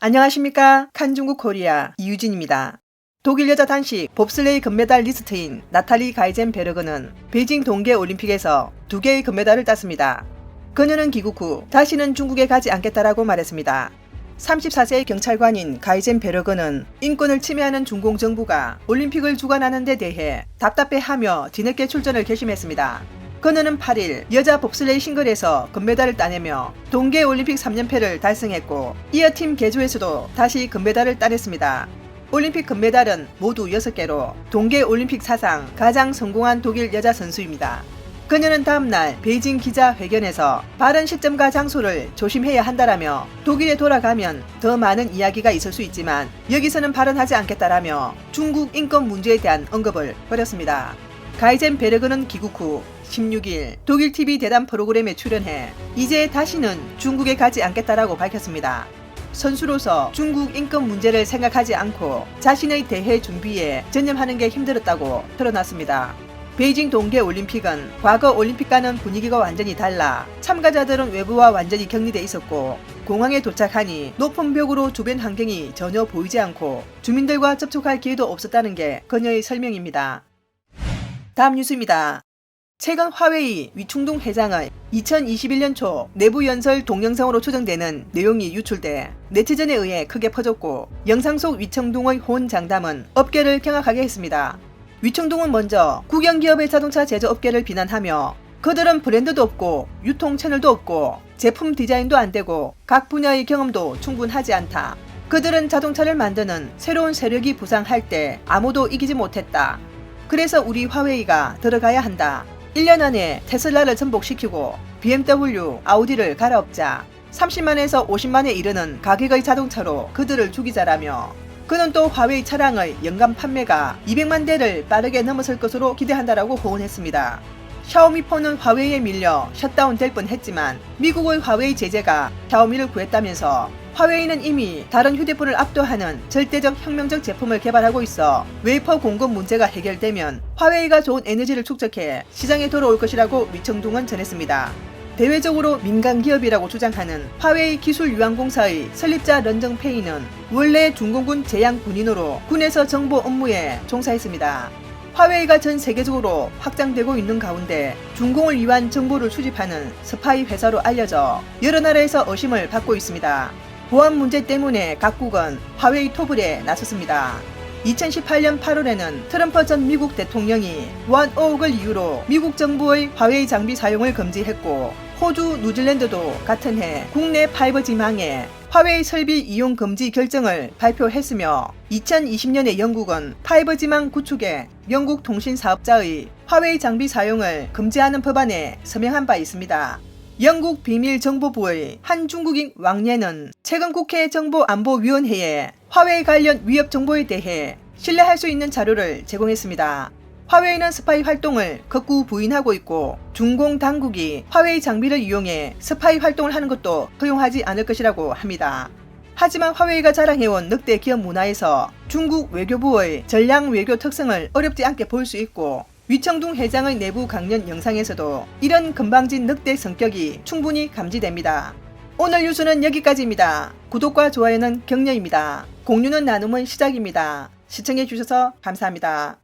안녕하십니까. 칸중국 코리아 이유진입니다. 독일 여자 단식 봅슬레이 금메달 리스트인 나탈리 가이젠베르그는 베이징 동계올림픽에서 2개의 금메달을 땄습니다. 그녀는 귀국 후 다시는 중국에 가지 않겠다라고 말했습니다. 34세의 경찰관인 가이젠베르그는 인권을 침해하는 중공 정부가 올림픽을 주관하는 데 대해 답답해하며 뒤늦게 출전을 결심했습니다. 그녀는 8일 여자 봅슬레이 싱글에서 금메달을 따내며 동계올림픽 3연패를 달성했고 이어 팀 개조에서도 다시 금메달을 따냈습니다. 올림픽 금메달은 모두 6개로 동계올림픽 사상 가장 성공한 독일 여자 선수입니다. 그녀는 다음날 베이징 기자회견에서 발언 시점과 장소를 조심해야 한다라며 독일에 돌아가면 더 많은 이야기가 있을 수 있지만 여기서는 발언하지 않겠다라며 중국 인권 문제에 대한 언급을 버렸습니다. 가이젠베르그는 귀국 후 16일 독일 TV 대담 프로그램에 출연해 이제 다시는 중국에 가지 않겠다라고 밝혔습니다. 선수로서 중국 인권 문제를 생각하지 않고 자신의 대회 준비에 전념하는 게 힘들었다고 털어놨습니다. 베이징 동계올림픽은 과거 올림픽과는 분위기가 완전히 달라 참가자들은 외부와 완전히 격리돼 있었고 공항에 도착하니 높은 벽으로 주변 환경이 전혀 보이지 않고 주민들과 접촉할 기회도 없었다는 게 그녀의 설명입니다. 다음 뉴스입니다. 최근 화웨이 위충둥 회장의 2021년 초 내부 연설 동영상으로 추정되는 내용이 유출돼 네티즌에 의해 크게 퍼졌고 영상 속 위청둥의 혼장담은 업계를 경악하게 했습니다. 위청둥은 먼저 국영기업의 자동차 제조업계를 비난하며 그들은 브랜드도 없고 유통 채널도 없고 제품 디자인도 안 되고 각 분야의 경험도 충분하지 않다. 그들은 자동차를 만드는 새로운 세력이 부상할 때 아무도 이기지 못했다. 그래서 우리 화웨이가 들어가야 한다. 1년 안에 테슬라를 전복시키고 BMW, 아우디를 갈아엎자 30만에서 50만에 이르는 가격의 자동차로 그들을 죽이자라며 그는 또 화웨이 차량의 연간 판매가 200만 대를 빠르게 넘어설 것으로 기대한다라고 호언했습니다. 샤오미폰은 화웨이에 밀려 셧다운 될 뻔했지만 미국의 화웨이 제재가 샤오미를 구했다면서 화웨이는 이미 다른 휴대폰을 압도하는 절대적 혁명적 제품을 개발하고 있어 웨이퍼 공급 문제가 해결되면 화웨이가 좋은 에너지를 축적해 시장에 돌아올 것이라고 위청둥은 전했습니다. 대외적으로 민간 기업이라고 주장하는 화웨이 기술유한공사의 설립자 런정페이는 원래 중공군 제양 군인으로 군에서 정보 업무에 종사했습니다. 화웨이가 전 세계적으로 확장되고 있는 가운데 중공을 위한 정보를 수집하는 스파이 회사로 알려져 여러 나라에서 의심을 받고 있습니다. 보안 문제 때문에 각국은 화웨이 토벌에 나섰습니다. 2018년 8월에는 트럼프 전 미국 대통령이 보안 의혹을 이유로 미국 정부의 화웨이 장비 사용을 금지했고 호주, 뉴질랜드도 같은 해 국내 5G망에 화웨이 설비 이용 금지 결정을 발표했으며 2020년에 영국은 5G망 구축에 영국 통신 사업자의 화웨이 장비 사용을 금지하는 법안에 서명한 바 있습니다. 영국 비밀정보부의 한 중국인 왕예는 최근 국회 정보안보위원회에 화웨이 관련 위협 정보에 대해 신뢰할 수 있는 자료를 제공했습니다. 화웨이는 스파이 활동을 극구 부인하고 있고 중공 당국이 화웨이 장비를 이용해 스파이 활동을 하는 것도 허용하지 않을 것이라고 합니다. 하지만 화웨이가 자랑해온 늑대 기업 문화에서 중국 외교부의 전략 외교 특성을 어렵지 않게 볼 수 있고 위청둥 회장의 내부 강연 영상에서도 이런 건방진 늑대 성격이 충분히 감지됩니다. 오늘 뉴스는 여기까지입니다. 구독과 좋아요는 격려입니다. 공유는 나눔의 시작입니다. 시청해주셔서 감사합니다.